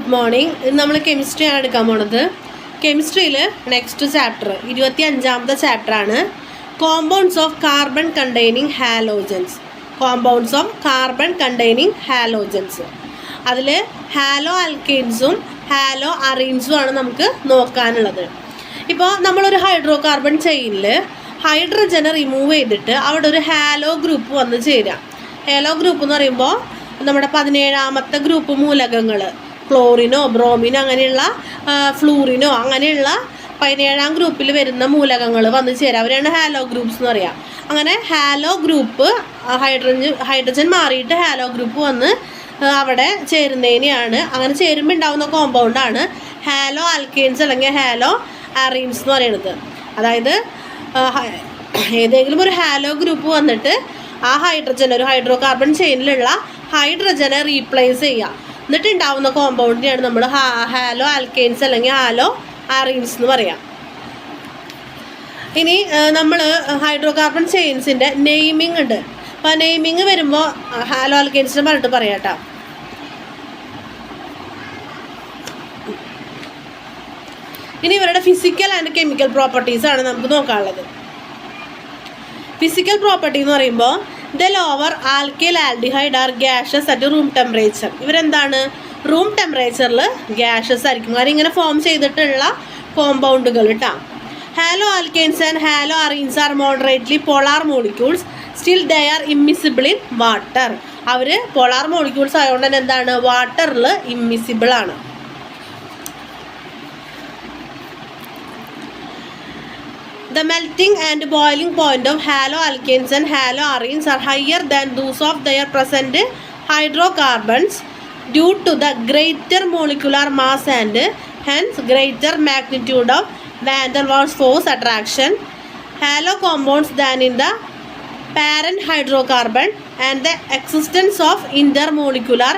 Good morning. ഇന്ന് നമ്മൾ കെമിസ്ട്രിയാണ് എടുക്കാൻ പോണത്. കെമിസ്ട്രിയിൽ നെക്സ്റ്റ് ചാപ്റ്റർ 25ാമത്തെ ചാപ്റ്ററാണ് compounds of carbon containing halogens. Compounds of carbon containing halogens. അതിൽ ഹാലോ ആൽക്കെയിൻസും ഹാലോ അറീൻസും ആണ് നമുക്ക് നോക്കാനുള്ളത്. ഇപ്പോൾ നമ്മളൊരു ഹൈഡ്രോ കാർബൺ ചെയിനിൽ ഹൈഡ്രജനെ റിമൂവ് ചെയ്തിട്ട് അവിടെ ഒരു ഹാലോ ഗ്രൂപ്പ് വന്ന് ചേരാം. ഹാലോ ഗ്രൂപ്പ് എന്ന് പറയുമ്പോൾ നമ്മുടെ 17ാമത്തെ ഗ്രൂപ്പ് മൂലകങ്ങൾ ക്ലോറിനോ ബ്രോമിനോ അങ്ങനെയുള്ള ഫ്ലൂറിനോ അങ്ങനെയുള്ള 17ാം ഗ്രൂപ്പിൽ വരുന്ന മൂലകങ്ങൾ വന്ന് ചേരാം. അവരാണ് ഹാലോ ഗ്രൂപ്പ്സ് എന്ന് പറയുക. അങ്ങനെ ഹാലോ ഗ്രൂപ്പ് ഹൈഡ്രജൻ മാറിയിട്ട് ഹാലോ ഗ്രൂപ്പ് വന്ന് അവിടെ ചേരുന്നതിനെയാണ്, അങ്ങനെ ചേരുമ്പോൾ ഉണ്ടാകുന്ന കോമ്പൗണ്ടാണ് ഹാലോ ആൽക്കെയിൻസ് അല്ലെങ്കിൽ ഹാലോ അറീൻസ് എന്ന് പറയുന്നത്. അതായത് ഏതെങ്കിലും ഒരു ഹാലോ ഗ്രൂപ്പ് വന്നിട്ട് ആ ഹൈഡ്രജൻ ഒരു ഹൈഡ്രോ കാർബൺ ചെയിനിലുള്ള ഹൈഡ്രജനെ റീപ്ലേസ് ചെയ്യുക, എന്നിട്ട് ഉണ്ടാവുന്ന കോമ്പൗണ്ടിനെയാണ് നമ്മൾ ഹാലോ ആൽക്കെയിൻസ് അല്ലെങ്കിൽ ഹാലോ അറീൻസ് എന്ന് പറയാം. ഇനി നമ്മൾ ഹൈഡ്രോ കാർബൺ ചെയിൻസിൻ്റെ നെയിമിംഗ് ഉണ്ട്. അപ്പോൾ ആ നെയിമിംഗ് വരുമ്പോൾ ഹാലോ ആൽക്കെയിൻസിനെ പറഞ്ഞിട്ട് പറയാം കേട്ടോ. ഇനി ഇവരുടെ ഫിസിക്കൽ ആൻഡ് കെമിക്കൽ പ്രോപ്പർട്ടീസാണ് നമുക്ക് നോക്കാനുള്ളത്. ഫിസിക്കൽ പ്രോപ്പർട്ടി എന്ന് പറയുമ്പോൾ the lower alkyl aldehyde are gases at room temperature. ഇവരെന്താണ്, റൂം ടെമ്പറേച്ചറിൽ ഗ്യാഷസ് ആയിരിക്കും, കാരണം ഇങ്ങനെ ഫോം ചെയ്തിട്ടുള്ള കോമ്പൗണ്ടുകൾ കേട്ടോ. Halo alkanes and halo arenes are moderately polar molecules, still they are immiscible in water. അവർ പോളാർ മോളിക്യൂൾസ് ആയതുകൊണ്ട് തന്നെ എന്താണ്, വാട്ടറിൽ ഇമ്മിസിബിൾ ആണ്. The melting and boiling point of haloalkanes and haloarenes are higher than those of their present hydrocarbons due to the greater molecular mass and hence greater magnitude of van der Waals force attraction halo compounds than in the parent hydrocarbon and the existence of intermolecular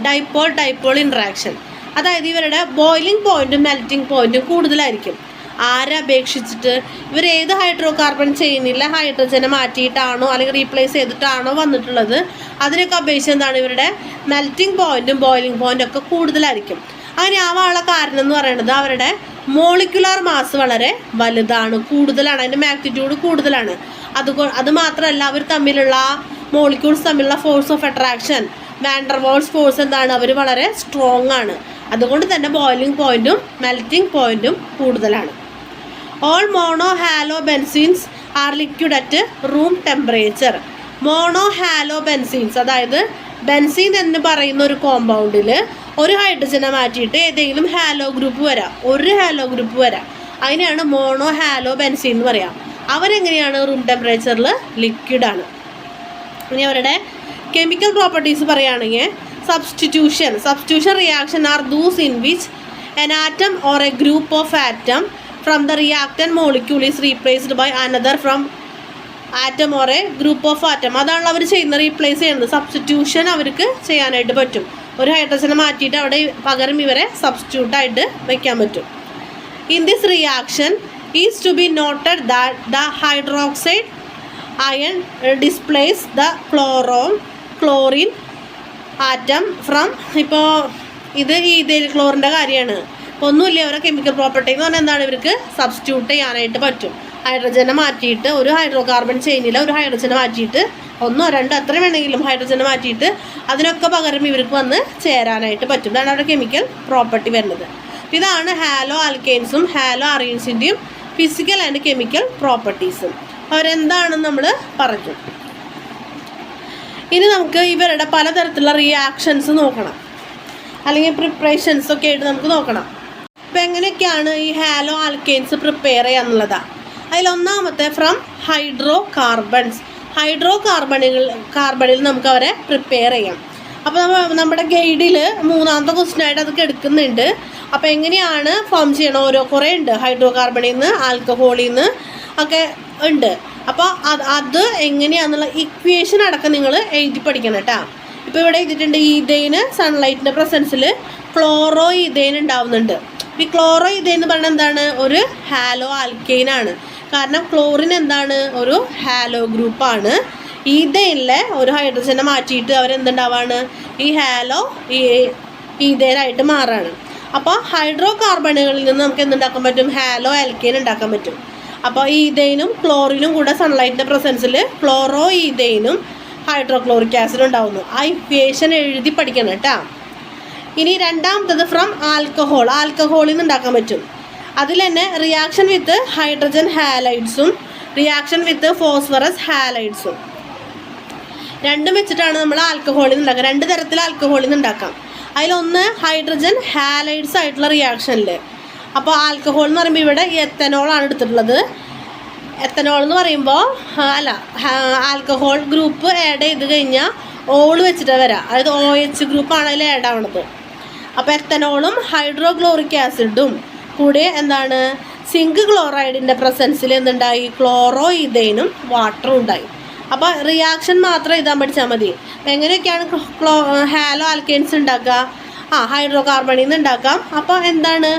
dipole-dipole interaction. അതായത് ഇവരുടെ boiling പോയിൻറ്റും melting പോയിൻറ്റും കൂടുതലായിരിക്കും. ആരെ അപേക്ഷിച്ചിട്ട് ഇവർ ഏത് hydro carbon ചെയ്യുന്നില്ല ഹൈഡ്രജനെ മാറ്റിയിട്ടാണോ അല്ലെങ്കിൽ replace ചെയ്തിട്ടാണോ വന്നിട്ടുള്ളത്, അതിനൊക്കെ അപേക്ഷിച്ച് എന്താണ് ഇവരുടെ മെൽറ്റിംഗ് പോയിൻറ്റും ബോയിലിംഗ് പോയിൻറ്റും ഒക്കെ കൂടുതലായിരിക്കും. അങ്ങനെ ആവാനുള്ള കാരണം എന്ന് പറയുന്നത് അവരുടെ മോളിക്കുലാർ മാസ് വളരെ വലുതാണ്, കൂടുതലാണ്, അതിൻ്റെ മാഗ്നിറ്റ്യൂഡ് കൂടുതലാണ്. അത് മാത്രമല്ല അവർ തമ്മിലുള്ള മോളിക്യൂൾസ് തമ്മിലുള്ള force of attraction van der Waals force എന്താണ്, അവർ വളരെ സ്ട്രോങ് ആണ്. അതുകൊണ്ട് തന്നെ ബോയിലിംഗ് പോയിൻറ്റും മെൽറ്റിംഗ് പോയിൻറ്റും കൂടുതലാണ്. All mono halo benzenes are liquid at room temperature. Mono halo benzenes, അതായത് ബെൻസീൻ എന്ന് പറയുന്ന ഒരു കോമ്പൗണ്ടിൽ ഒരു ഹൈഡ്രജനെ മാറ്റിയിട്ട് ഏതെങ്കിലും ഹാലോ ഗ്രൂപ്പ് വരാം, ഒരു ഹാലോ ഗ്രൂപ്പ് വരാം, അതിനെയാണ് മോണോ ഹാലോ ബെൻസീൻ എന്ന് പറയാം. അവരെങ്ങനെയാണ് റൂം ടെമ്പറേച്ചറിൽ ലിക്വിഡാണ്. ഇനി അവരുടെ കെമിക്കൽ പ്രോപ്പർട്ടീസ് പറയുകയാണെങ്കിൽ substitution reaction are those in which an atom or a group of atom from the reactant molecule is replaced by another from atom or a group of atom. അതാണ് അവർ ചെയ്യുന്ന, replace ചെയ്യുന്നത്. Substitution അവർക്ക് ചെയ്യാനായിട്ട് പറ്റും. ഒരു ഹൈഡ്രജനെ മാറ്റിയിട്ട് അവിടെ പകരം ഇവരെ സബ്സ്റ്റിറ്റ്യൂട്ടായിട്ട് വയ്ക്കാൻ പറ്റും. In this reaction is to be noted that the hydroxide ion displace the chlorine atom from, ഇപ്പോൾ ഇത് ഈഥൈൽ ക്ലോറിൻ്റെ കാര്യമാണ്. ഇപ്പോൾ ഒന്നുമില്ല, അവരുടെ കെമിക്കൽ പ്രോപ്പർട്ടി എന്ന് പറഞ്ഞാൽ എന്താണ്, ഇവർക്ക് സബ്സ്റ്റിറ്റ്യൂട്ട് ചെയ്യാനായിട്ട് പറ്റും. ഹൈഡ്രജനെ മാറ്റിയിട്ട് ഒരു ഹൈഡ്രോ കാർബൺ ചെയിനിൽ ഒരു ഹൈഡ്രജനെ മാറ്റിയിട്ട് ഒന്നോ രണ്ടോ എത്ര വേണമെങ്കിലും ഹൈഡ്രജനെ മാറ്റിയിട്ട് അതിനൊക്കെ പകരം ഇവർക്ക് വന്ന് ചേരാനായിട്ട് പറ്റും. ഇതാണ് അവരുടെ കെമിക്കൽ പ്രോപ്പർട്ടി വരുന്നത്. ഇതാണ് ഹാലോ ആൽക്കെയിൻസും ഹാലോ അറീൻസിൻ്റെയും ഫിസിക്കൽ ആൻഡ് കെമിക്കൽ പ്രോപ്പർട്ടീസും. അവരെന്താണെന്ന് നമ്മൾ പറഞ്ഞു. ഇനി നമുക്ക് ഇവരുടെ പലതരത്തിലുള്ള റിയാക്ഷൻസ് നോക്കണം, അല്ലെങ്കിൽ പ്രിപ്പറേഷൻസ് ഒക്കെ ആയിട്ട് നമുക്ക് നോക്കണം. ഇപ്പം എങ്ങനെയൊക്കെയാണ് ഈ ഹാലോ ആൽക്കെയിൻസ് പ്രിപ്പയർ ചെയ്യുക എന്നുള്ളതാണ്. അതിലൊന്നാമത്തെ ഫ്രം ഹൈഡ്രോ കാർബണിൽ നമുക്ക് അവരെ പ്രിപ്പയർ ചെയ്യാം. അപ്പോൾ നമ്മുടെ ഗൈഡിൽ 3ാമത്തെ ക്വസ്റ്റ്യനായിട്ട് അതൊക്കെ എടുക്കുന്നുണ്ട്. അപ്പോൾ എങ്ങനെയാണ് ഫോം ചെയ്യണം, കുറേ ഉണ്ട്, ഹൈഡ്രോ കാർബണിൽ നിന്ന് ആൽക്കഹോളിൽ നിന്ന് ഒക്കെ ഉണ്ട്. അപ്പോൾ അത് എങ്ങനെയാണെന്നുള്ള ഇക്വേഷൻ അടക്കം നിങ്ങൾ എഴുതി പഠിക്കണം കേട്ടോ. ഇപ്പോൾ ഇവിടെ എഴുതിയിട്ടുണ്ട്, ഈഥൈന് സൺലൈറ്റിൻ്റെ പ്രസൻസിൽ ക്ലോറോ ഈഥൈൻ ഉണ്ടാവുന്നുണ്ട്. ഈ ക്ലോറോ ഈഥൈൻ എന്ന് പറഞ്ഞാൽ എന്താണ്, ഒരു ഹാലോ ആൽക്കെയിനാണ്. കാരണം ക്ലോറിൻ എന്താണ്, ഒരു ഹാലോ ഗ്രൂപ്പാണ്. ഈഥൈനിലെ ഒരു ഹൈഡ്രജനെ മാറ്റിയിട്ട് അവരെന്തുണ്ടാവാണ്, ഈ ഹാലോ ഈ ഈഥേനായിട്ട് മാറാണ്. അപ്പോൾ ഹൈഡ്രോ കാർബണുകളിൽ നിന്ന് നമുക്ക് എന്തുണ്ടാക്കാൻ പറ്റും? ഹാലോ ആൽക്കെയിൻ ഉണ്ടാക്കാൻ പറ്റും. അപ്പോൾ ഈഥെയിനും ക്ലോറിനും കൂടെ സൺലൈറ്റിൻ്റെ പ്രസൻസിൽ ക്ലോറോ ഈഥെയിനും ഹൈഡ്രോക്ലോറിക് ആസിഡ് ഉണ്ടാവുന്നു. ആ ഇക്വേഷൻ എഴുതി പഠിക്കണം കേട്ടോ. ഇനി രണ്ടാമത്തത് ഫ്രം ആൽക്കഹോളിൽ നിന്ന് ഉണ്ടാക്കാൻ പറ്റും. അതിൽ തന്നെ റിയാക്ഷൻ വിത്ത് ഹൈഡ്രജൻ ഹാലൈഡ്സും റിയാക്ഷൻ വിത്ത് ഫോസ്ഫറസ് ഹാലൈഡ്സും രണ്ടും വെച്ചിട്ടാണ് നമ്മൾ ആൽക്കഹോളിൽ നിന്ന് ഉണ്ടാക്കുക. 2 തരത്തിൽ ആൽക്കഹോളിൽ നിന്ന് ഉണ്ടാക്കാം. അതിലൊന്ന് ഹൈഡ്രജൻ ഹാലൈഡ്സ് ആയിട്ടുള്ള റിയാക്ഷനിൽ. അപ്പോൾ ആൽക്കഹോൾ എന്ന് പറയുമ്പോൾ ഇവിടെ എത്തനോളാണ് എടുത്തിട്ടുള്ളത്. എത്തനോൾ എന്ന് പറയുമ്പോൾ ആൽക്കഹോൾ ഗ്രൂപ്പ് ആഡ് ചെയ്ത് കഴിഞ്ഞാൽ ഓൾ വെച്ചിട്ട് വരാം. അതായത് OH ഗ്രൂപ്പാണ് അതിൽ ആഡ് ആവണത്. അപ്പോൾ എത്തനോളും ഹൈഡ്രോക്ലോറിക് ആസിഡും കൂടെ എന്താണ് സിങ്ക് ക്ലോറൈഡിൻ്റെ പ്രസൻസിൽ എന്തുണ്ടായി? ക്ലോറോ ഈഥെയിനും വാട്ടറും ഉണ്ടായി. അപ്പോൾ റിയാക്ഷൻ മാത്രം എഴുതാൻ പഠിച്ചാൽ മതി. എങ്ങനെയൊക്കെയാണ് ഹാലോ ആൽക്കെയിൻസ് ഉണ്ടാക്കുക? ഹൈഡ്രോ കാർബണിൽ നിന്ന് ഉണ്ടാക്കാം. അപ്പോൾ എന്താണ്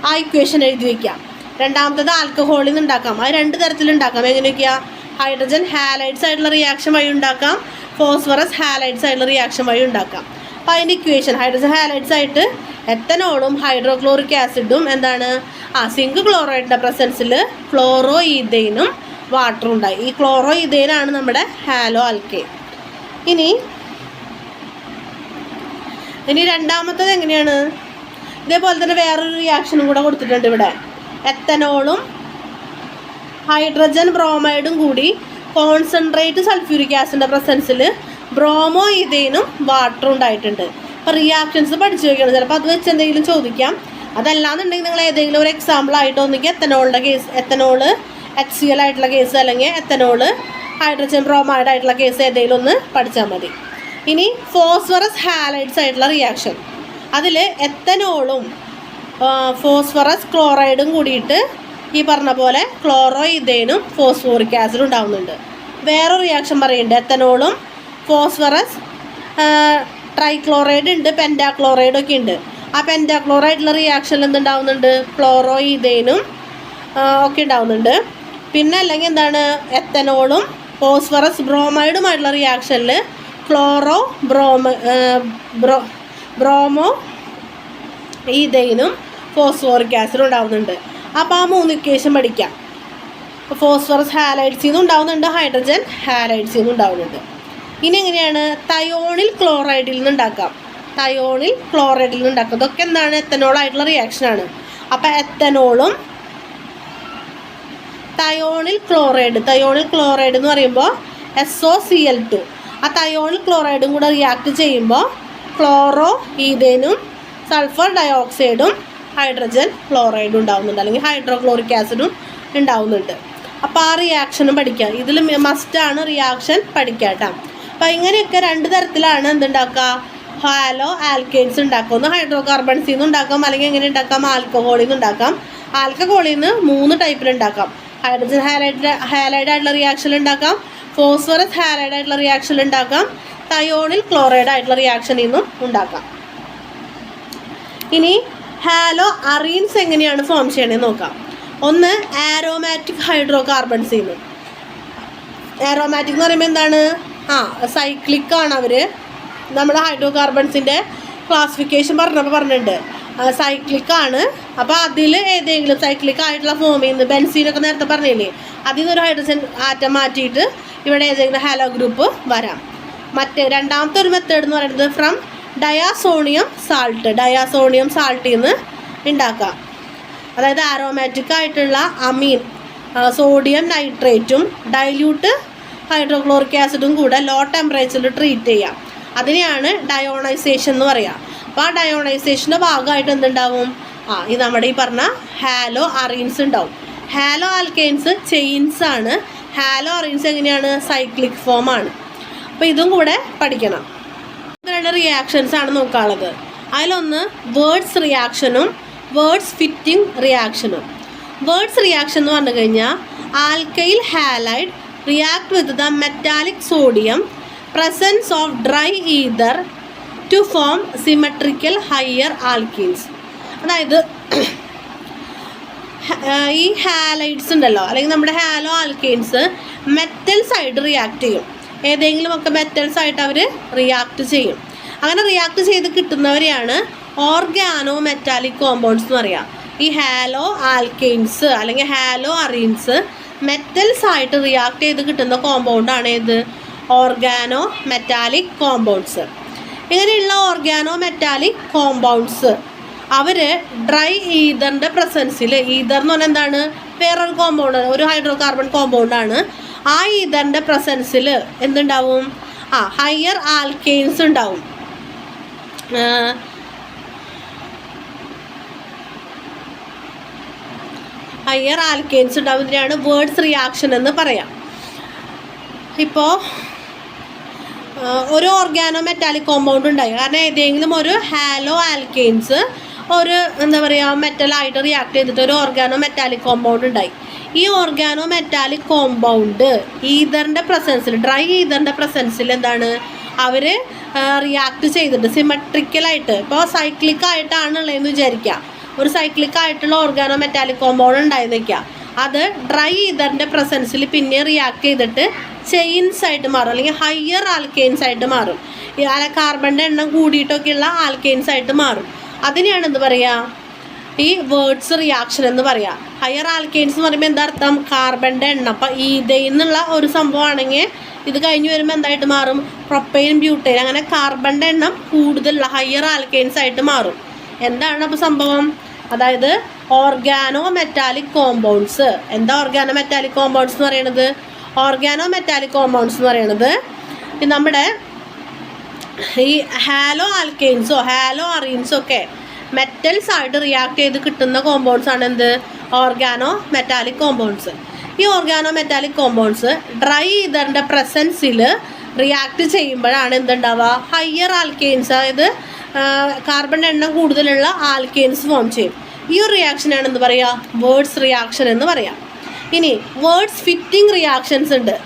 ആ ഇക്വേഷൻ എഴുതി വയ്ക്കാം. രണ്ടാമത്തത് ആൽക്കഹോളിൽ നിന്ന് ഉണ്ടാക്കാം. അത് 2 തരത്തിലുണ്ടാക്കാം. എങ്ങനെയൊക്കെയാണ്? ഹൈഡ്രജൻ ഹാലൈഡ്സ് ആയിട്ടുള്ള റിയാക്ഷൻ വഴി ഉണ്ടാക്കാം, ഫോസ്ഫറസ് ഹാലൈഡ്സ് ആയിട്ടുള്ള റിയാക്ഷൻ വഴി ഉണ്ടാക്കാം. അപ്പോൾ അതിൻ്റെ ഇക്വേഷൻ ഹൈഡ്രജൻ ഹാലൈഡ്സ് ആയിട്ട് എത്തനോളും ഹൈഡ്രോക്ലോറിക് ആസിഡും എന്താണ് സിങ്ക് ക്ലോറൈഡിൻ്റെ പ്രസൻസിൽ ക്ലോറോ ഈഥെയിനും വാട്ടറും ഉണ്ടായി. ഈ ക്ലോറോ ഈഥെയിനാണ് നമ്മുടെ ഹാലോ ആൽക്കെയിൻ. ഇനി രണ്ടാമത്തത് എങ്ങനെയാണ്? ഇതേപോലെ തന്നെ വേറൊരു റിയാക്ഷനും കൂടെ കൊടുത്തിട്ടുണ്ട് ഇവിടെ. എത്തനോളും ഹൈഡ്രജൻ ബ്രോമൈഡും കൂടി കോൺസെൻട്രേറ്റ് സൾഫ്യൂരിക് ആസിഡിൻ്റെ പ്രസൻസിൽ ബ്രോമോ ഈഥെയിനും വാട്ടറും ഉണ്ടായിട്ടുണ്ട്. അപ്പോൾ റിയാക്ഷൻസ് പഠിച്ചു വയ്ക്കണം. ചിലപ്പോൾ അത് വെച്ച് എന്തെങ്കിലും ചോദിക്കാം. അതല്ലാന്നുണ്ടെങ്കിൽ നിങ്ങൾ ഏതെങ്കിലും ഒരു എക്സാമ്പിൾ ആയിട്ട് ഒന്നെങ്കിൽ എത്തനോളിൻ്റെ കേസ്, എത്തനോള് HCl ആയിട്ടുള്ള കേസ്, അല്ലെങ്കിൽ എത്തനോള് ഹൈഡ്രജൻ ബ്രോമൈഡ് ആയിട്ടുള്ള കേസ് ഏതെങ്കിലും ഒന്ന് പഠിച്ചാൽ മതി. ഇനി ഫോസ്ഫറസ് ഹാലൈഡ്സ് ആയിട്ടുള്ള റിയാക്ഷൻ. അതിൽ എത്തനോളും ഫോസ്ഫറസ് ക്ലോറൈഡും കൂടിയിട്ട് ഈ പറഞ്ഞ പോലെ ക്ലോറോ ഈഥെയിനും ഫോസ്ഫോറിക് ആസിഡും ഉണ്ടാവുന്നുണ്ട്. വേറൊരു റിയാക്ഷൻ പറയുന്നുണ്ട്. എത്തനോളും ഫോസ്ഫറസ് ട്രൈക്ലോറൈഡ് ഉണ്ട്, പെൻറ്റാക്ലോറൈഡ് ഒക്കെ ഉണ്ട്. ആ പെൻറ്റാക്ലോറൈഡുള്ള റിയാക്ഷനിൽ എന്തുണ്ടാവുന്നുണ്ട്? ക്ലോറോ ഈഥെയിനും ഒക്കെ ഉണ്ടാവുന്നുണ്ട്. പിന്നെ അല്ലെങ്കിൽ എന്താണ് എത്തനോളും ഫോസ്ഫറസ് ബ്രോമൈഡുമായിട്ടുള്ള റിയാക്ഷനിൽ ക്ലോറോ ബ്രോമോ ഈഥെയിനും ഫോസ്ഫോറിക് ആസിഡും ഉണ്ടാവുന്നുണ്ട്. അപ്പോൾ ആ 3 ഇക്വേഷൻ പഠിക്കാം. ഫോസ്ഫറസ് ഹാലൈഡ്സിൽ നിന്നും ഉണ്ടാവുന്നുണ്ട്, ഹൈഡ്രജൻ ഹാലൈഡ്സിൽ നിന്നും ഉണ്ടാവുന്നുണ്ട്. ഇനി എങ്ങനെയാണ്? തയോണിൽ ക്ലോറൈഡിൽ നിന്ന് ഉണ്ടാക്കാം. തയോണിൽ ക്ലോറൈഡിൽ നിന്ന് ഉണ്ടാക്കാം. ഇതൊക്കെ എന്താണ്? എത്തനോളായിട്ടുള്ള റിയാക്ഷനാണ്. അപ്പോൾ എത്തനോളും തയോണിൽ ക്ലോറൈഡ് എന്ന് പറയുമ്പോൾ SOCl2. ആ തയോണിൽ ക്ലോറൈഡും കൂടെ റിയാക്ട് ചെയ്യുമ്പോൾ ക്ലോറോ ഈഥെയിനും സൾഫർ ഡയോക്സൈഡും ഹൈഡ്രജൻ ക്ലോറൈഡും ഉണ്ടാവുന്നുണ്ട്, അല്ലെങ്കിൽ ഹൈഡ്രോക്ലോറിക് ആസിഡും ഉണ്ടാവുന്നുണ്ട്. അപ്പോൾ ആ റിയാക്ഷനും പഠിക്കാം. ഇതിൽ മസ്റ്റാണ് റിയാക്ഷൻ പഠിക്കാം കേട്ടോ. അപ്പോൾ ഇങ്ങനെയൊക്കെ 2 തരത്തിലാണ് എന്തുണ്ടാക്കുക? ഹാലോ ആൽക്കെയിൻസ് ഉണ്ടാക്കാം. ഒന്ന് ഹൈഡ്രോ കാർബൺസിൽ നിന്ന് ഉണ്ടാക്കാം, അല്ലെങ്കിൽ എങ്ങനെ ഉണ്ടാക്കാം? ആൽക്കഹോളിൽ നിന്ന് ഉണ്ടാക്കാം. ആൽക്കഹോളിൽ നിന്ന് 3 ടൈപ്പിൽ ഉണ്ടാക്കാം. ഹൈഡ്രജൻ ഹാലൈഡ് ആയിട്ടുള്ള റിയാക്ഷനിൽ ഉണ്ടാക്കാം, ഫോസ്ഫറസ് ഹാലൈഡ് ആയിട്ടുള്ള റിയാക്ഷനിൽ ഉണ്ടാക്കാം, തയോണിൽ ക്ലോറൈഡ് ആയിട്ടുള്ള റിയാക്ഷനിൽ നിന്നും ഉണ്ടാക്കാം. ഇനി ഹാലോ അറീൻസ് എങ്ങനെയാണ് ഫോം ചെയ്യണമെന്ന് നോക്കാം. ഒന്ന് ആരോമാറ്റിക് ഹൈഡ്രോ കാർബൺസിൽ നിന്ന്. ആരോമാറ്റിക് എന്ന് പറയുമ്പോൾ എന്താണ്? സൈക്ലിക് ആണ്. അവർ നമ്മൾ ഹൈഡ്രോ കാർബൺസിൻ്റെ ക്ലാസിഫിക്കേഷൻ പറഞ്ഞിട്ടുണ്ട്. സൈക്ലിക് ആണ്. അപ്പോൾ അതിൽ ഏതെങ്കിലും സൈക്ലിക് ആയിട്ടുള്ള ഫോമിൽ നിന്ന് ബെൻസീനൊക്കെ നേരത്തെ പറഞ്ഞില്ലേ, അതിൽ നിന്നൊരു ഹൈഡ്രജൻ ആറ്റം മാറ്റിയിട്ട് ഇവിടെ ഏതെങ്കിലും ഹാലോ ഗ്രൂപ്പ് വരാം. രണ്ടാമത്തെ ഒരു മെത്തേഡ് എന്ന് പറയുന്നത് ഫ്രം ഡയാസോണിയം സാൾട്ടിൽ നിന്ന് ഉണ്ടാക്കാം. അതായത് ആരോമാറ്റിക് ആയിട്ടുള്ള അമീൻ സോഡിയം നൈട്രേറ്റും ഡൈല്യൂട്ട് ഹൈഡ്രോക്ലോറിക് ആസിഡും കൂടെ ലോ ടെമ്പറേച്ചറിൽ ട്രീറ്റ് ചെയ്യാം. അതിനെയാണ് ഡയോണൈസേഷൻ എന്ന് പറയുക. അപ്പോൾ ആ ഡയോണൈസേഷൻ്റെ ഭാഗമായിട്ട് എന്തുണ്ടാവും? ഇത് നമ്മുടെ ഈ പറഞ്ഞ ഹാലോ അറീൻസ് ഉണ്ടാവും. ഹാലോ ആൽക്കെയിൻസ് ചെയിൻസ് ആണ്. ഹാലോ അറീൻസ് എങ്ങനെയാണ്? സൈക്ലിക് ഫോം ആണ്. അപ്പോൾ ഇതും കൂടെ പഠിക്കണം. 2 റിയാക്ഷൻസ് ആണ് നോക്കാനുള്ളത്. അതിലൊന്ന് വേർഡ്സ് റിയാക്ഷനും വേർഡ്സ് ഫിറ്റിംഗ് റിയാക്ഷനും. വേർഡ്സ് റിയാക്ഷൻ എന്ന് പറഞ്ഞു കഴിഞ്ഞാൽ alkyl halide react with the metallic sodium presence of dry ether to form symmetrical higher alkenes. അതായത് ഈ ഹാലൈഡ്സ് ഉണ്ടല്ലോ, അല്ലെങ്കിൽ നമ്മുടെ ഹാലോ ആൽക്കെയിൻസ് മെറ്റൽസ് ആയിട്ട് റിയാക്ട് ചെയ്യും. ഏതെങ്കിലുമൊക്കെ മെറ്റൽസ് ആയിട്ട് അവർ റിയാക്ട് ചെയ്യും. അങ്ങനെ റിയാക്ട് ചെയ്ത് കിട്ടുന്നവരെയാണ് ഓർഗാനോ മെറ്റാലിക് കോമ്പൗണ്ട്സ് എന്ന് പറയാം. ഈ ഹാലോ ആൽക്കെയിൻസ് അല്ലെങ്കിൽ ഹാലോ അറീൻസ് മെറ്റൽസ് ആയിട്ട് റിയാക്ട് ചെയ്ത് കിട്ടുന്ന കോമ്പൗണ്ടാണ് ഏത്? Organo metallic compounds. ഇങ്ങനെയുള്ള ഓർഗാനോ മെറ്റാലിക് കോമ്പൗണ്ട്സ് അവർ ഡ്രൈ ഈതറിൻ്റെ പ്രസൻസിൽ, ഈതർ എന്ന് പറഞ്ഞാൽ എന്താണ്? വേറൊരു കോമ്പൗണ്ട്, ഒരു ഹൈഡ്രോ കാർബൺ കോമ്പൗണ്ടാണ്. ആ ഈതറിൻ്റെ പ്രസൻസിൽ എന്തുണ്ടാവും? ഹയർ ആൽക്കെയിൻസ് ഉണ്ടാവും. ഹയർ ആൽക്കെയിൻസ് ഉണ്ടാവും. ഇതിനാണ് വേർഡ്സ് റിയാക്ഷൻ എന്ന് പറയാം. ഇപ്പോൾ ഒരു ഓർഗാനോ മെറ്റാലിക് കോമ്പൗണ്ട് ഉണ്ടായി, കാരണം ഏതെങ്കിലും ഒരു ഹാലോ ആൽക്കെയിൻസ് ഒരു എന്താ പറയുക മെറ്റലായിട്ട് റിയാക്ട് ചെയ്തിട്ട് ഒരു ഓർഗാനോ മെറ്റാലിക് കോമ്പൗണ്ട് ഉണ്ടായി. ഈ ഓർഗാനോ മെറ്റാലിക് കോമ്പൗണ്ട് ഈതറിൻ്റെ പ്രസൻസിൽ, ഡ്രൈ ഈതറിൻ്റെ പ്രസൻസിൽ എന്താണ് അവർ റിയാക്ട് ചെയ്തിട്ട് സിമെട്രിക്കലായിട്ട്, ഇപ്പോൾ സൈക്ലിക് ആയിട്ടാണുള്ളതെന്ന് വിചാരിക്കുക. ഒരു സൈക്ലിക് ആയിട്ടുള്ള ഓർഗാനോ മെറ്റാലിക് കോമ്പൗണ്ട് ഉണ്ടായെന്ന് വയ്ക്കുക. അത് ഡ്രൈ ഈതറിൻ്റെ പ്രസൻസിൽ പിന്നെ റിയാക്ട് ചെയ്തിട്ട് ചെയിൻസ് ആയിട്ട് മാറും, അല്ലെങ്കിൽ ഹയർ ആൽക്കെയിൻസ് ആയിട്ട് മാറും. ഈ കാർബണിൻ്റെ എണ്ണം കൂടിയിട്ടൊക്കെയുള്ള ആൽക്കെയിൻസ് ആയിട്ട് മാറും. അതിനെയാണ് എന്ത് പറയുക? ഈ വേർഡ്സ് റിയാക്ഷൻ എന്ന് പറയാം. ഹയർ ആൽക്കെയിൻസ് എന്ന് പറയുമ്പോൾ എന്താ അർത്ഥം? കാർബണിൻ്റെ എണ്ണം. അപ്പം ഈതയിൽ നിന്നുള്ള ഒരു സംഭവമാണെങ്കിൽ ഇത് കഴിഞ്ഞ് വരുമ്പോൾ എന്തായിട്ട് മാറും? പ്രൊപ്പൈൻ, ബ്യൂട്ടൈൻ, അങ്ങനെ കാർബണിൻ്റെ എണ്ണം കൂടുതലുള്ള ഹയർ ആൽക്കെയിൻസ് ആയിട്ട് മാറും. എന്താണ് അപ്പോൾ സംഭവം? അതായത് ഓർഗാനോ മെറ്റാലിക് കോമ്പൗണ്ട്സ്. എന്താ ഓർഗാനോ മെറ്റാലിക് കോമ്പൗണ്ട്സ് എന്ന് പറയുന്നത്? ഓർഗാനോ മെറ്റാലിക് കോമ്പൗണ്ട്സ് എന്ന് പറയുന്നത് നമ്മുടെ ഈ ഹാലോ ആൽക്കെയിൻസോ ഹാലോ അറീൻസോ ഒക്കെ മെറ്റൽസ് ആയിട്ട് റിയാക്ട് ചെയ്ത് കിട്ടുന്ന കോമ്പൗണ്ട്സ് ആണ് എന്ത്? Organo metallic compounds. ഈ ഓർഗാനോ മെറ്റാലിക് കോമ്പൗണ്ട്സ് ഡ്രൈ ഈതറിൻ്റെ പ്രസൻസിൽ റിയാക്ട് ചെയ്യുമ്പോഴാണ് എന്തുണ്ടാവുക? ഹയർ ആൽക്കെയിൻസ്, അതായത് കാർബൺ എണ്ണം കൂടുതലുള്ള ആൽക്കെയിൻസ് ഫോം ചെയ്യും. ഈ ഒരു റിയാക്ഷനാണ് എന്ത് പറയുക? വേർഡ്സ് റിയാക്ഷൻ എന്ന് പറയാം. ഇനി വേർഡ്സ് ഫിറ്റിംഗ് റിയാക്ഷൻസ് ഉണ്ട്.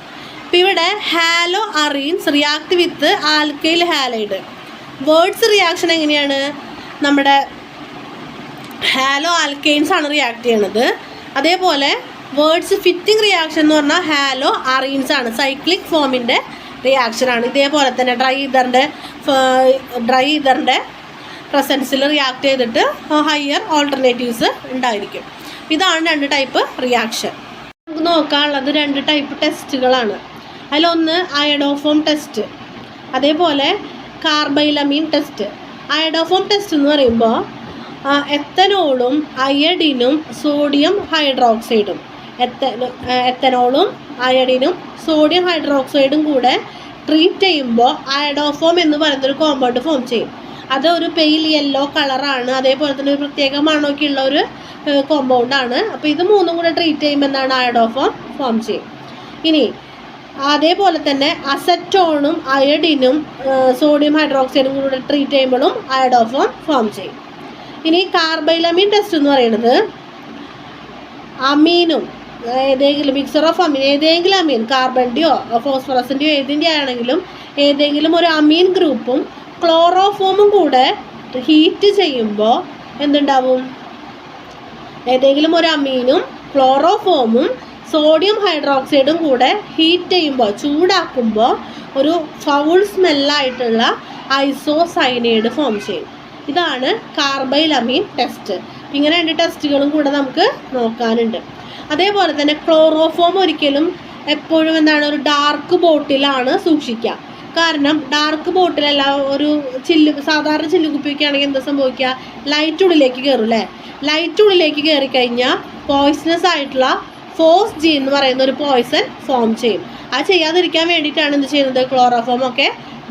ഇപ്പം ഇവിടെ halo arenes react with alkyl halide. Wurtz reaction എങ്ങനെയാണ്? നമ്മുടെ ഹാലോ ആൽക്കെയിൻസ് ആണ് റിയാക്ട് ചെയ്യണത്. അതേപോലെ വേർഡ്സ് ഫിറ്റിംഗ് റിയാക്ഷൻ എന്ന് പറഞ്ഞാൽ ഹാലോ അറീൻസ് ആണ്, സൈക്ലിക് ഫോമിൻ്റെ റിയാക്ഷനാണ്. ഇതേപോലെ തന്നെ ഡ്രൈ ഈതറിൻ്റെ പ്രസൻസിൽ റിയാക്ട് ചെയ്തിട്ട് ഹയർ ഓൾട്ടർനേറ്റീവ്സ് ഉണ്ടായിരിക്കും. ഇതാണ് രണ്ട് ടൈപ്പ് റിയാക്ഷൻ. നമുക്ക് നോക്കാനുള്ളത് രണ്ട് ടൈപ്പ് ടെസ്റ്റുകളാണ്. അതിലൊന്ന് അയഡോഫോം ടെസ്റ്റ്, അതേപോലെ കാർബൈലമീൻ ടെസ്റ്റ്. അയഡോഫോം ടെസ്റ്റ് എന്ന് പറയുമ്പോൾ എത്തനോളും അയഡിനും സോഡിയം ഹൈഡ്രോക്സൈഡും, എത്തനോളും അയഡിനും സോഡിയം ഹൈഡ്രോക്സൈഡും കൂടെ ട്രീറ്റ് ചെയ്യുമ്പോൾ അയഡോഫോം എന്ന് പറയുന്നൊരു കോമ്പൗണ്ട് ഫോം ചെയ്യും. അത് ഒരു പെയിൽ യെല്ലോ കളറാണ്, അതേപോലെ തന്നെ ഒരു പ്രത്യേക മണമൊക്കെ ഉള്ള ഒരു കോമ്പൗണ്ടാണ്. അപ്പോൾ ഇത് മൂന്നും കൂടെ ട്രീറ്റ് ചെയ്യുമ്പോൾ എന്താണ്? അയഡോഫോം ഫോം ചെയ്യും. ഇനി അതേപോലെ തന്നെ അസറ്റോണും അയഡിനും സോഡിയം ഹൈഡ്രോക്സൈഡും കൂടെ ട്രീറ്റ് ചെയ്യുമ്പോഴും അയഡോഫോം ഫോം ചെയ്യും. ഇനി കാർബൈലമീൻ ടെസ്റ്റ് എന്ന് പറയുന്നത് അമീനും ഏതെങ്കിലും മിക്സർ ഓഫ് അമീൻ, ഏതെങ്കിലും അമീൻ, കാർബണിൻ്റെയോ ഫോസ്ഫറസിൻ്റെയോ ഏതിൻ്റെ ആണെങ്കിലും ഏതെങ്കിലും ഒരു അമീൻ ഗ്രൂപ്പും ക്ലോറോഫോമും കൂടെ ഹീറ്റ് ചെയ്യുമ്പോൾ എന്തുണ്ടാവും? ഏതെങ്കിലും ഒരു അമീനും ക്ലോറോഫോമും സോഡിയം ഹൈഡ്രോക്സൈഡും കൂടെ ഹീറ്റ് ചെയ്യുമ്പോൾ, ചൂടാക്കുമ്പോൾ ഒരു ഫൗൾ സ്മെല്ലായിട്ടുള്ള ഐസോസൈനൈഡ് ഫോം ചെയ്യും. ഇതാണ് കാർബൈലമീൻ ടെസ്റ്റ്. ഇങ്ങനെ രണ്ട് ടെസ്റ്റുകളും കൂടെ നമുക്ക് നോക്കാനുണ്ട്. അതേപോലെ തന്നെ ക്ലോറോഫോം ഒരിക്കലും എപ്പോഴും എന്താണ്? ഒരു ഡാർക്ക് ബോട്ടിലാണ് സൂക്ഷിക്കുക. കാരണം ഡാർക്ക് ബോട്ടിലല്ല, ഒരു സാധാരണ ചില്ലുകുപ്പിയൊക്കെ ആണെങ്കിൽ എന്താ സംഭവിക്കുക? ലൈറ്റ് ഉള്ളിലേക്ക് കയറും അല്ലേ? ലൈറ്റ് ഉള്ളിലേക്ക് കയറി കഴിഞ്ഞാൽ പോയ്സണസ് ആയിട്ടുള്ള ഫോസ് ജി എന്ന് പറയുന്ന ഒരു പോയ്സൺ ഫോം ചെയ്യും. അത് ചെയ്യാതിരിക്കാൻ വേണ്ടിയിട്ടാണ് എന്ത് ചെയ്യുന്നത്? ക്ലോറോഫോം ഒക്കെ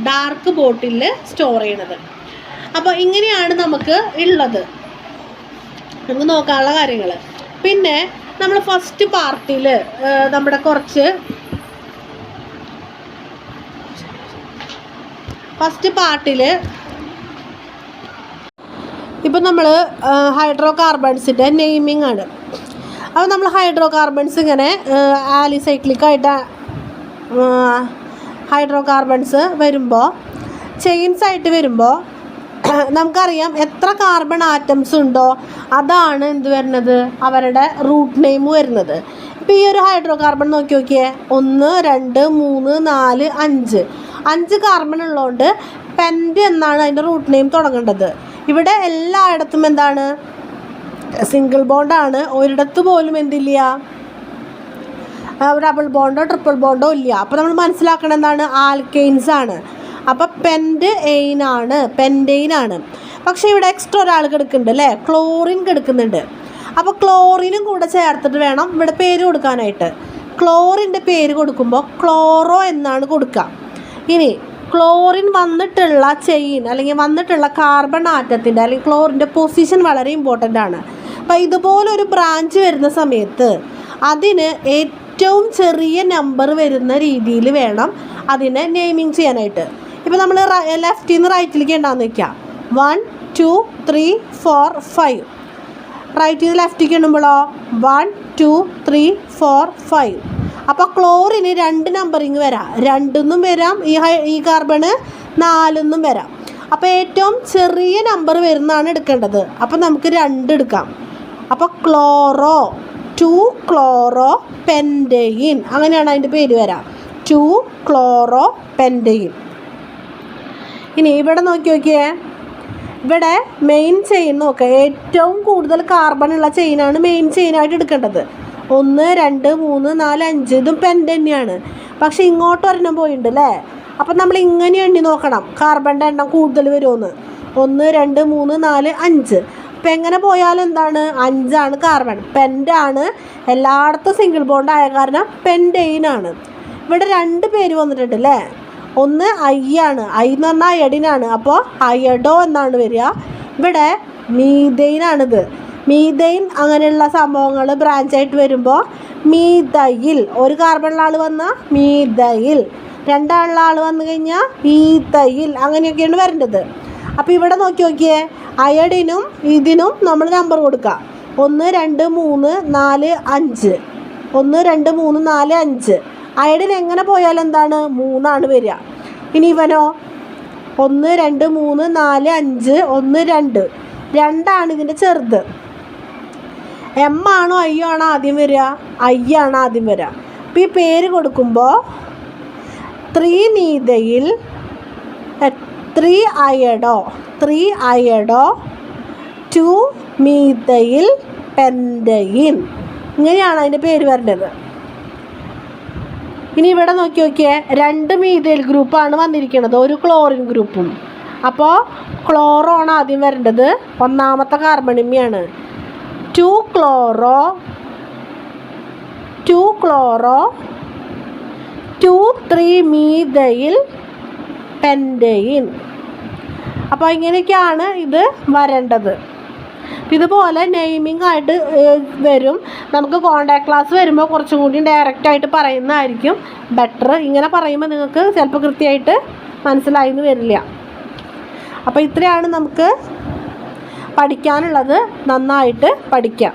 ഡാർക്ക് ബോട്ടിലിൽ സ്റ്റോർ ചെയ്യണത്. അപ്പോൾ ഇങ്ങനെയാണ് നമുക്ക് ഉള്ളത്, നമുക്ക് നോക്കാനുള്ള കാര്യങ്ങൾ. പിന്നെ നമ്മൾ ഫസ്റ്റ് പാർട്ടിൽ നമ്മുടെ ഫസ്റ്റ് പാർട്ടിൽ ഇപ്പം നമ്മൾ ഹൈഡ്രോ കാർബൺസിൻ്റെ നെയിമിംഗ് ആണ്. അപ്പോൾ നമ്മൾ ഹൈഡ്രോ കാർബൺസ് ഇങ്ങനെ ആലിസൈക്ലിക്കായിട്ട് ഹൈഡ്രോ കാർബൺസ് വരുമ്പോൾ, ചെയിൻസ് ആയിട്ട് വരുമ്പോൾ നമുക്കറിയാം എത്ര കാർബൺ ആറ്റംസ് ഉണ്ടോ അതാണ് എന്ത് വരുന്നത്? അവരുടെ റൂട്ട് നെയിം വരുന്നത്. ഇപ്പോൾ ഈ ഒരു ഹൈഡ്രോ കാർബൺ നോക്കിയേ, 1 2 3 4 5 കാർബൺ ഉള്ളതുകൊണ്ട് പെൻറ്റ് എന്നാണ് അതിൻ്റെ റൂട്ട് നെയിം തുടങ്ങേണ്ടത്. ഇവിടെ എല്ലായിടത്തും എന്താണ്, സിംഗിൾ ബോണ്ടാണ്. ഒരിടത്ത് പോലും എന്തില്ല, ഡബിൾ ബോണ്ടോ ട്രിപ്പിൾ ബോണ്ടോ ഇല്ല. അപ്പോൾ നമ്മൾ മനസ്സിലാക്കണം എന്താണ്, ആൽക്കെയിൻസ് ആണ്. അപ്പോൾ പെൻറ്റെയിൻ ആണ്. പക്ഷേ ഇവിടെ എക്സ്ട്രാ ഒരാൾ കിടക്കുന്നുണ്ട് അല്ലേ, ക്ലോറിൻ കിടക്കുന്നുണ്ട്. അപ്പോൾ ക്ലോറിനും കൂടെ ചേർത്തിട്ട് വേണം ഇവിടെ പേര് കൊടുക്കാനായിട്ട്. ക്ലോറിൻ്റെ പേര് കൊടുക്കുമ്പോൾ ക്ലോറോ എന്നാണ് കൊടുക്കുക. ഇനി ക്ലോറിൻ വന്നിട്ടുള്ള ചെയിൻ അല്ലെങ്കിൽ വന്നിട്ടുള്ള കാർബൺ ആറ്റത്തിൻ്റെ അല്ലെങ്കിൽ ക്ലോറിൻ്റെ പൊസിഷൻ വളരെ ഇമ്പോർട്ടൻ്റ് ആണ്. അപ്പോൾ ഇതുപോലൊരു ബ്രാഞ്ച് വരുന്ന സമയത്ത് അതിന് ഏറ്റവും ചെറിയ നമ്പർ വരുന്ന രീതിയിൽ വേണം അതിനെ നെയിമിങ് ചെയ്യാനായിട്ട്. ഇപ്പോൾ നമ്മൾ ലെഫ്റ്റിൽ നിന്ന് റൈറ്റിലേക്ക് ഉണ്ടാകുന്ന വയ്ക്കാം. 1 2 3 4 5. റൈറ്റിൽ നിന്ന് ലെഫ്റ്റിലേക്ക് ഇടുമ്പോഴോ 1 2 3 4 5. അപ്പോൾ ക്ലോറിന് 2 നമ്പറിങ് വരാം, 2 വരാം, ഈ കാർബണ് 4 വരാം. അപ്പോൾ ഏറ്റവും ചെറിയ നമ്പർ വരുന്നതാണ് എടുക്കേണ്ടത്. അപ്പോൾ നമുക്ക് 2 എടുക്കാം. അപ്പോൾ ക്ലോറോ 2 ക്ലോറോ പെൻറ്റെയിൻ അങ്ങനെയാണ് അതിൻ്റെ പേര് വരാം, 2 ക്ലോറോ പെൻറ്റെയിൻ. ഇനി ഇവിടെ നോക്കിയേ, ഇവിടെ മെയിൻ ചെയിൻ നോക്കുക, ഏറ്റവും കൂടുതൽ കാർബൺ ഉള്ള ചെയിനാണ് മെയിൻ ചെയിനായിട്ട് എടുക്കേണ്ടത്. 1 2 3 4 5 ഇതും പെൻ തന്നെയാണ്. പക്ഷെ ഇങ്ങോട്ട് ഒരെണ്ണം പോയിട്ടുണ്ട് അല്ലേ. അപ്പം നമ്മൾ ഇങ്ങനെ എണ്ണി നോക്കണം കാർബണിൻ്റെ എണ്ണം കൂടുതൽ വരുമെന്ന്. 1 2 3 4 5. അപ്പം എങ്ങനെ പോയാലും എന്താണ്, 5 കാർബൺ. പെൻ്റാണ്, എല്ലായിടത്തും സിംഗിൾ ബോണ്ട് ആയ കാരണം പെൻറ്റെയിൻ ആണ്. ഇവിടെ 2 പേര് വന്നിട്ടുണ്ട് അല്ലേ. ഒന്ന് ഐ ആണ്, ഐ എന്ന് പറഞ്ഞാൽ അയഡിനാണ്. അപ്പോൾ അയഡോ എന്നാണ് വരിക. ഇവിടെ മീഥെയിനാണിത്. മീഥെയിൻ അങ്ങനെയുള്ള സംഭവങ്ങൾ ബ്രാഞ്ചായിട്ട് വരുമ്പോൾ മീഥൈൽ, ഒരു കാർബണുള്ള ആൾ വന്നാൽ മീഥൈൽ, 2 ആൾ വന്നു കഴിഞ്ഞാൽ ഈഥൈൽ, അങ്ങനെയൊക്കെയാണ് വരേണ്ടത്. അപ്പോൾ ഇവിടെ നോക്കിയേ, അയഡിനും ഇതിനും നമ്മൾ നമ്പർ കൊടുക്കുക. 1 2 3 4 5. 1 2 3 4 5. അയഡിൻ എങ്ങനെ പോയാലും എന്താണ്, 3 വരിക. ഇനി ഇവനോ 1 2 3 4 5 1 2. 2 ഇതിൻ്റെ ചെറുത്. എം ആണോ ഐ ആണോ ആദ്യം വരിക, ഐ ആണ് ആദ്യം വരിക. അപ്പോൾ ഈ പേര് കൊടുക്കുമ്പോൾ 3 മീഥൈൽ 3 അയഡോ 2 മീഥൈൽ പെൻറ്റെയിൻ, ഇങ്ങനെയാണ് അതിൻ്റെ പേര് വരേണ്ടത്. ഇനി ഇവിടെ നോക്കിയേ, 2 മീഥൈൽ ഗ്രൂപ്പാണ് വന്നിരിക്കുന്നത്, ഒരു ക്ലോറിൻ ഗ്രൂപ്പും. അപ്പോൾ ക്ലോറോ ആണ് ആദ്യം വരേണ്ടത്, ഒന്നാമത്തെ കാർബണിമ്മയാണ്. 2 ക്ലോറോ 2 3 മീഥൈൽ പെൻറ്റെയിൻ. അപ്പോൾ ഇങ്ങനെയൊക്കെയാണ് ഇത് വരേണ്ടത്. ഇതുപോലെ നെയിമിംഗ് ആയിട്ട് വരും. നമുക്ക് കോണ്ടാക്ട് ക്ലാസ് വരുമ്പോൾ കുറച്ചും കൂടി ഡയറക്റ്റായിട്ട് പറയുന്നതായിരിക്കും ബെറ്റർ. ഇങ്ങനെ പറയുമ്പോൾ നിങ്ങൾക്ക് ചിലപ്പോൾ കൃത്യമായിട്ട് മനസ്സിലായി എന്ന് വരില്ല. അപ്പോൾ ഇത്രയാണ് നമുക്ക് പഠിക്കാനുള്ളത്. നന്നായിട്ട് പഠിക്കാം.